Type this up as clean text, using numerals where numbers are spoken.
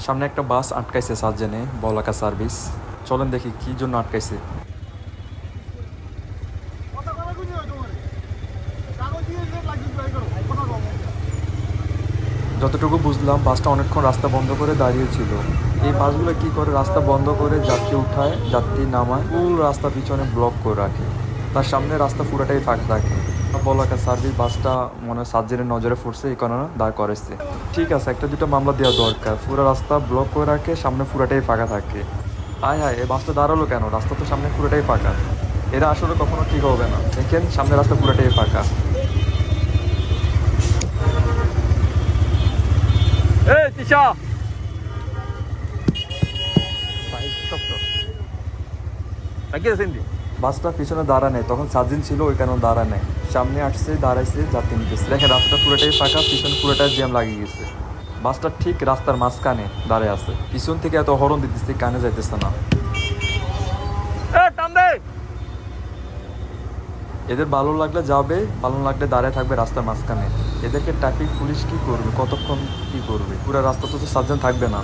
সামনে একটা বাস আটকাইছে সার্জেনে বলাকা সার্ভিস। চলেন দেখি কি জন্য আটকাইছে। যতটুকু বুঝলাম বাসটা অনেকক্ষণ রাস্তা বন্ধ করে দাঁড়িয়েছিল। এই বাসগুলো কি করে রাস্তা বন্ধ করে যাত্রী উঠায় যাত্রী নামায়, ফুল রাস্তা পিছনে ব্লক করে রাখে, তার সামনে রাস্তা পুরাটাই ফাঁকা থাকে। বলাকা সার্ভিস বাসটা মনে হয় সার্জেনের নজরে পড়ছে, এই কারণে দাঁড় করেছে। ঠিক আছে, একটা দুটো মামলা দেওয়া দরকার। পুরো রাস্তা ব্লক করে রাখে, সামনে পুরাটাই ফাঁকা থাকে। হায় হায়, এই বাসটা দাঁড়ালো কেন? রাস্তা তো সামনে পুরোটাই ফাঁকা। এরা আসলে কখনো ঠিক হবে না। দেখেন সামনে রাস্তা পুরোটাই ফাঁকা। বাসটা পিছনে দাঁড়া নেই, তখন সার্জেন ছিল ওই কারণে দাঁড়া নেই। সামনে আসছে, দাঁড়াইছে, যাত্রী নিতেছে। দেখেন রাস্তাটা পুরোটাই ফাঁকা, পিছনে পুরোটাই জ্যাম লাগিয়ে গেছে। বাসটা ঠিক রাস্তার মাঝখানে দাঁড়ায় আছে। পিছন থেকে এত হরন দিতেছে, কানে যাইতেছে না। এদের ভালো লাগলে যাবে, ভালো লাগলে দাঁড়ায় থাকবে রাস্তার মাঝখানে। এদেরকে ট্রাফিক পুলিশ কি করবে? কতক্ষণ কি করবে? পুরো রাস্তা তো সার্জেন থাকবে না।